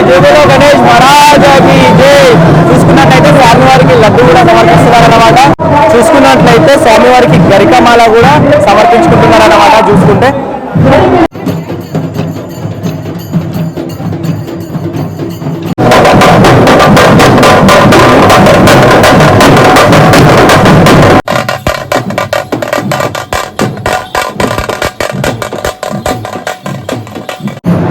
జయలో గణేష్ మహారాజాకి జై. చూసుకున్నట్లయితే స్వామివారికి లడ్డు కూడా సమర్పిస్తున్నారన్నమాట. చూసుకున్నట్లయితే స్వామివారికి గరికమాల కూడా సమర్పించుకుంటున్నారన్నమాట. చూసుకుంటే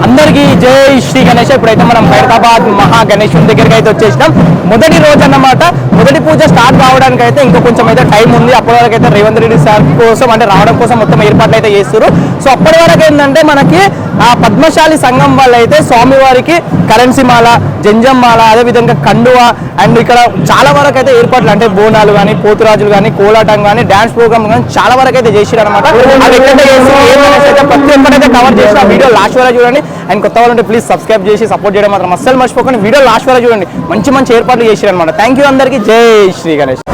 అందరికీ జై శ్రీ గణేష్. ఇప్పుడైతే మనం హైదరాబాద్ మహా గణేశుని దగ్గరికి అయితే వచ్చేసినాం. మొదటి రోజు అన్నమాట. మొదటి పూజ స్టార్ట్ కావడానికి అయితే ఇంకా కొంచెం అయితే టైం ఉంది. అప్పటి వరకు అయితే రేవంత్ రెడ్డి సార్ కోసం అంటే రావడం కోసం మొత్తం ఏర్పాట్లు అయితే చేస్తారు. సో అప్పటి వరకు ఏంటంటే మనకి ఆ పద్మశాలి సంఘం వాళ్ళు అయితే స్వామివారికి కరెన్సీ మాల, జంజం మాల, అదేవిధంగా కండువ అండ్ ఇక్కడ చాలా వరకు అయితే ఏర్పాట్లు అంటే బోనాలు కానీ, పోతురాజులు కానీ, కోలాటం కానీ, డ్యాన్స్ ప్రోగ్రామ్ కానీ చాలా వరకు అయితే చేసిరు అనమాట. అది ఎక్కడైతే ప్రతి ఒక్కరైతే కవర్ చేసిన వీడియో లాస్ట్ వరకు చూడండి. అండ్ కొత్త వాళ్ళు ఉంటే ప్లీజ్ సబ్స్క్రైబ్ చేసి సపోర్ట్ చేయడం మాత్రం అస్సలు మర్చిపోకండి. వీడియో లాస్ట్ వరకు చూడండి. మంచి మంచి ఏర్పాట్లు చేసిరు అనమాట. థ్యాంక్ యూ అందరికీ. జై శ్రీ గణేష్.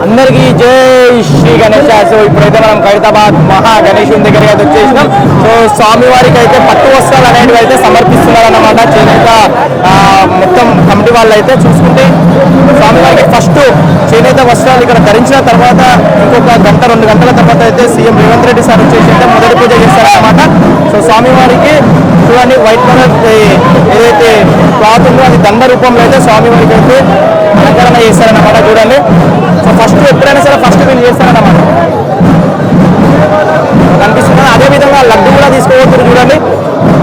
అందరికీ జై శ్రీ గణేష. సో ఇప్పుడైతే మనం ఖైరతాబాద్ మహా గణేశుని దగ్గరికి అయితే వచ్చేసినాం. సో స్వామివారికి అయితే పట్టు వస్త్రాలు అనేవి అయితే సమర్పిస్తున్నారు అన్నమాట. చేనేత మొత్తం కమిటీ వాళ్ళు అయితే చూసుకుంటే స్వామివారికి ఫస్ట్ చేనేత వస్త్రాలు ఇక్కడ ధరించిన తర్వాత ఇంకొక గంట 2 గంటల తర్వాత అయితే సీఎం రేవంత్ రెడ్డి సార్ వచ్చేసి అయితే మొదటి పూజ చేస్తారన్నమాట. సో స్వామివారికి చూడండి వైట్ కలర్ ఏదైతే క్లాత్ ఉందో అది దండ రూపంలో అయితే స్వామివారికి అయితే అలంకరణ చేస్తారన్నమాట. చూడండి, సో ఫస్ట్ ఎప్పుడైనా సరే ఫస్ట్ వీళ్ళు చేస్తారన్నమాట కనిపిస్తున్నారు. అదేవిధంగా లడ్డు కూడా తీసుకోబోతున్నారు చూడండి.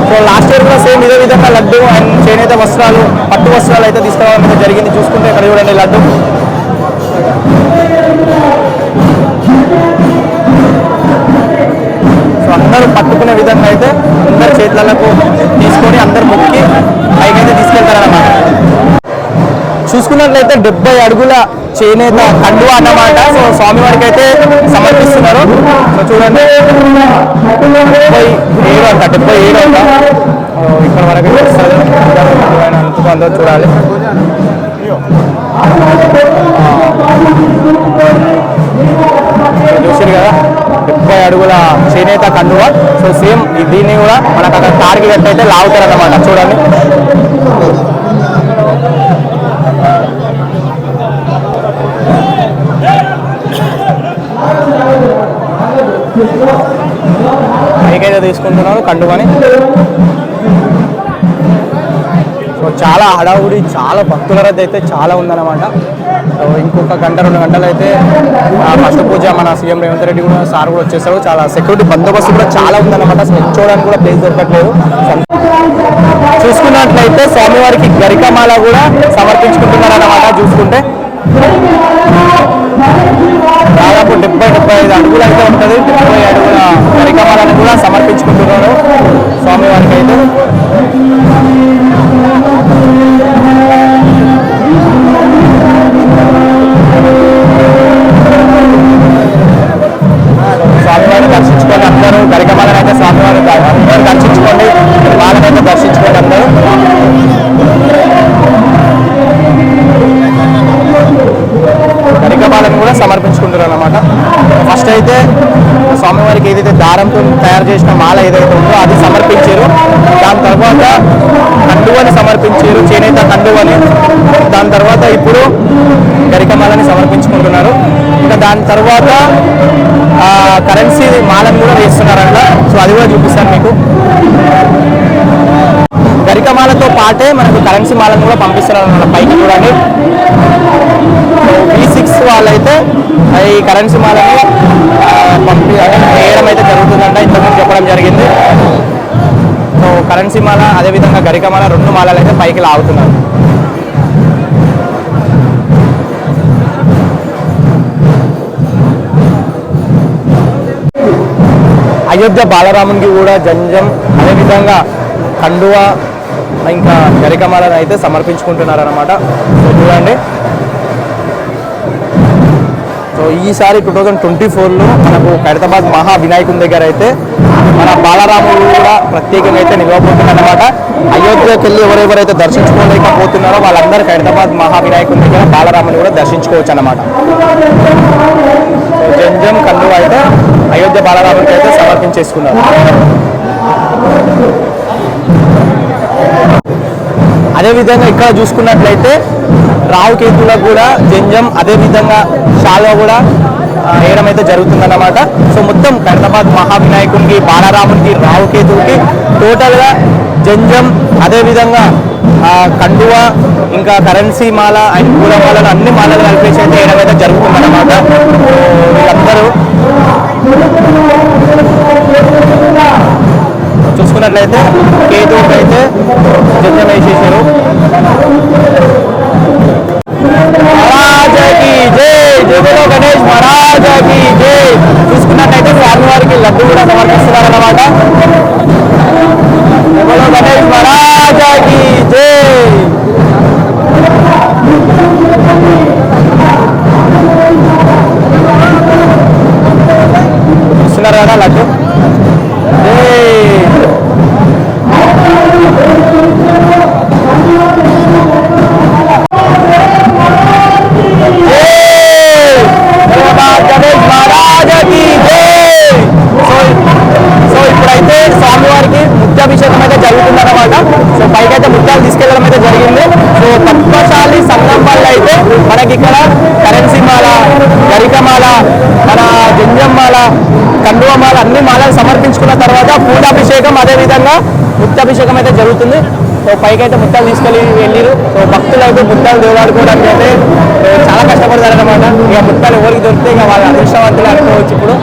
సో లాస్ట్ ఇయర్ కూడా సేమ్ ఇదే విధంగా లడ్డు అండ్ చేనేత వస్త్రాలు పట్టు వస్త్రాలు అయితే తీసుకురావడం జరిగింది. చూసుకుంటే ఇక్కడ చూడండి లడ్డు. సో అందరూ పట్టుకునే విధంగా అయితే అందరు చేతులకు తీసుకొని అందరు మొక్కి పైకైతే తీసుకెళ్తారన్నమాట. చూసుకున్నట్లయితే 70 అడుగుల చేనేత కండువా అన్నమాట. సో స్వామివారికి అయితే సమర్పిస్తున్నారు. సో చూడండి 77 అంట, 77 అంట. ఇక్కడ వరకు వస్తుంది. అందుకుందో చూడాలి. చూసారు కదా 70 అడుగుల చేనేత కండువా. సో సేమ్ దీన్ని కూడా మనకు అక్కడ తాడికి కట్టయితే లాగుతారు అన్నమాట. చూడండి, పైకైతే తీసుకుంటున్నారు కండువాని. సో చాలా హడావుడి, చాలా భక్తుల రద్దు అయితే చాలా ఉందన్నమాట. సో ఇంకొక గంట 2 గంటలు అయితే ఫస్ట్ పూజ మన సీఎం రేవంత్ రెడ్డి కూడా సార్ కూడా వచ్చేస్తారు. చాలా సెక్యూరిటీ బందోబస్తు కూడా చాలా ఉందన్నమాట. అసలు చూడడానికి కూడా ప్లేస్ దొరకట్లేదు. చూసుకున్నట్లయితే స్వామివారికి గరికమాల కూడా సమర్పించుకుంటున్నారు అన్నమాట. చూసుకుంటే దాదాపు 70-75 అడుగులు అయితే ఉంటుంది. 70 అడుగుల గరికమాలను కూడా సమర్పించుకుంటున్నారు స్వామివారికి అయితే. స్వామివారిని దర్శించుకోండి అందరూ. గరికమాలను అయితే స్వామివారిని అందరూ దర్శించుకోండి. వాళ్ళనైతే దర్శించుకోండి అందరూ. గరికమాలను కూడా సమర్పించుకుంటారు అన్నమాట. ఫస్ట్ అయితే స్వామివారికి ఏదైతే దారంతో తయారు చేసిన మాల ఏదైతే ఉందో అది సమర్పించారు. దాని తర్వాత కండువని సమర్పించారు, చేనేత కండువని. దాని తర్వాత ఇప్పుడు గరికమాలని సమర్పించుకుంటున్నారు. ఇంకా దాని తర్వాత కరెన్సీ మాలను కూడా వేస్తున్నారంట. సో అది కూడా చూపిస్తాను మీకు. గరికమాలతో పాటే మనకు కరెన్సీ మాలను కూడా పంపిస్తున్నారు అన్నమాట పైకి చూడండి. V6 వాళ్ళైతే ఈ కరెన్సీ మాలను వేయడం అయితే జరుగుతుందంట. ఇంతకుముందు చెప్పడం జరిగింది. సో కరెన్సీ మాల అదేవిధంగా గరికమాల 2 మాలలు అయితే పైకి లాగుతున్నారు. అయోధ్య బాలరామునికి కూడా జంజం అదేవిధంగా కండువా ఇంకా గరికమాలను అయితే సమర్పించుకుంటున్నారు అన్నమాట. సో చూడండి, సో ఈసారి 2024లో మనకు ఖైరతాబాద్ మహా వినాయకుని దగ్గర అయితే మన బాలరాముడు కూడా ప్రత్యేకంగా అయితే నిలవబోతున్నారు అన్నమాట. అయోధ్యకి వెళ్ళి ఎవరెవరైతే దర్శించుకోలేకపోతున్నారో వాళ్ళందరూ ఖైరతాబాద్ మహా వినాయకుని దగ్గర బాలరాముని కూడా దర్శించుకోవచ్చు అన్నమాట. సో జంజం కండువా అయితే అయోధ్య బాలరాముడికి అయితే సమర్పించేసుకున్నారు. అదేవిధంగా ఇక్కడ చూసుకున్నట్లయితే రావుకేతులకు కూడా జంజం అదేవిధంగా శాల్వా కూడా వేయడం అయితే జరుగుతుందన్నమాట. సో మొత్తం ఖైరతాబాద్ మహావినాయకునికి, బాలరామునికి, రావుకేతువుకి టోటల్గా జంజం అదేవిధంగా కండువా ఇంకా కరెన్సీ మాల అండ్ పూలమాలను అన్ని మాలలు కలిపేసి అయితే వేయడం అయితే జరుగుతుందన్నమాట. వీళ్ళందరూ చూసుకున్నట్లయితే కేతువుకి అయితే జంజం వేసేసారు. మహారాజాకి జై, జగలో గణేష్ మహారాజాకి జై. చూసుకున్నట్లయితే స్వామివారికి లడ్డు కూడా సమర్పిస్తున్నారు అన్నమాట. జగలో గణేష్ మహారాజాకి జై. చూస్తున్నారు కదా లడ్డు. గణేష్ మహారాజ్ గరికమాల అన్ని మాలలు సమర్పించుకున్న తర్వాత పూలాభిషేకం అదేవిధంగా ముత్యాభిషేకం అయితే జరుగుతుంది. సో పైకి అయితే ముత్యాలు తీసుకెళ్ళి వెళ్ళిరు. సో భక్తులు అయితే ముత్యాలు దేవుడాడుకోవడానికి అయితే చాలా కష్టపడతారనమాట. ఇక ముత్యాలు ఎవరికి దొరికితే ఇక వాళ్ళ అదృష్టవంతులు అనుకోవచ్చు. ఇప్పుడు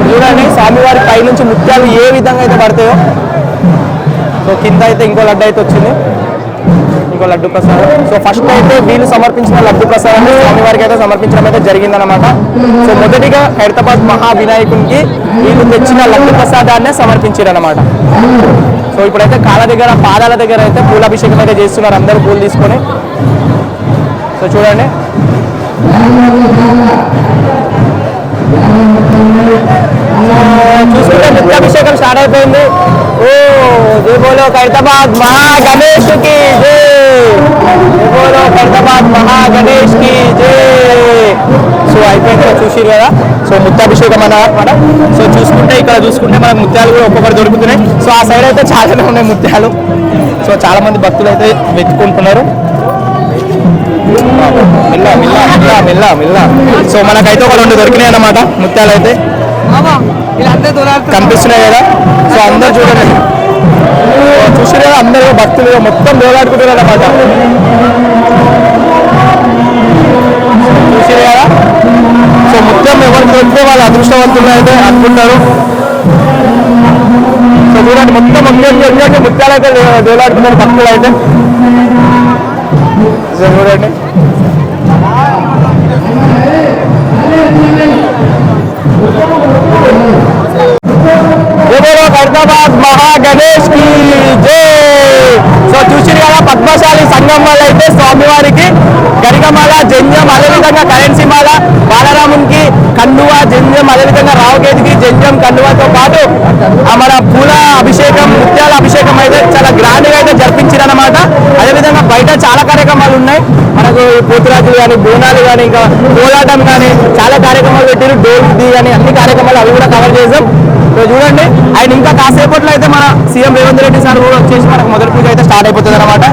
చూడండి స్వామివారి పై నుంచి ముత్యాలు ఏ విధంగా అయితే పడతాయో. సో కింద అయితే ఇంకో లడ్డు అయితే వచ్చింది, ఇంకో లడ్డు ప్రసాదం. సో ఫస్ట్ అయితే వీళ్ళు సమర్పించిన లడ్డు ప్రసాదాన్ని స్వామివారికి అయితే సమర్పించడం అయితే జరిగిందనమాట. సో మొదటిగా ఖైరతాబాద్ మహావినాయకునికి వీళ్ళు తెచ్చిన లడ్డు ప్రసాదాన్ని సమర్పించారనమాట. సో ఇప్పుడైతే కాళ్ళ దగ్గర పాదాల దగ్గర అయితే పూలాభిషేకం అయితే చేస్తున్నారు అందరూ పూలు తీసుకొని. సో చూడండి చూసుకుంటే ముత్యాభిషేకం స్టార్ట్ అయిపోయింది. ఓ జై బోలో ఖైరతాబాద్ మహా గణేష్ కి జై, జై బోలో ఖైరతాబాద్ మహా గణేష్ కి జై. సో అయిపోయింది కదా, చూసిరు కదా. సో ముత్యాభిషేకం అన్నమాట. సో చూసుకుంటే ఇక్కడ చూసుకుంటే మనకు ముత్యాలు కూడా ఒక్కొక్కటి దొరుకుతున్నాయి. సో ఆ సైడ్ అయితే చాలానే ఉన్నాయి ముత్యాలు. సో చాలా మంది భక్తులు అయితే వెతుక్కుంటున్నారు. మెల్ల మెల్ల మెల్ల మెల్ల మెల్ల. సో మనకైతే ఒక 2 దొరికినాయి అన్నమాట ముత్యాలు అయితే కనిపిస్తున్నాయి కదా. సో అందరు చూడండి, చూసారు కదా అందరూ భక్తులు మొత్తం దోలాడుకుంటారు అన్నమాట. చూసారు కదా. సో మొత్తం ఎవరికి దొరికితే వాళ్ళు అదృష్టవంతులు అయితే అనుకుంటారు. సో చూడండి మొత్తం ముత్యాలు అయితే దోలాడుతున్నారు భక్తులు అయితే. చూడండి ఖైరతాబాద్ మహా గణేష్ కి జై. సో చూసిరు కదా పద్మశాలి సంఘం వల్ల అయితే స్వామివారికి గరికమాల, జంజం, అదేవిధంగా కరెన్సీ మాల, బాలరామునికి కండువా, జంజం, అదేవిధంగా రావుకేతికి జంజం కండువాతో పాటు మన పూల అభిషేకం, ముత్యాల అభిషేకం అయితే చాలా గ్రాండ్ గా అయితే జరిపించారనమాట. అదేవిధంగా బయట చాలా కార్యక్రమాలు ఉన్నాయి మనకు, పోతురాజులు కానీ, బోనాలు కానీ, ఇంకా కోలాటం కానీ చాలా కార్యక్రమాలు పెట్టారు. డోల్ది కానీ అన్ని కార్యక్రమాలు అవి కూడా కవర్ చేసాం. సో చూడండి ఆయన ఇంకా కాసేపట్లో అయితే మన సీఎం రేవంత్ రెడ్డి సార్ కూడా వచ్చేసి మనకు మొదటి పూజ అయితే స్టార్ట్ అయిపోతుంది అనమాట.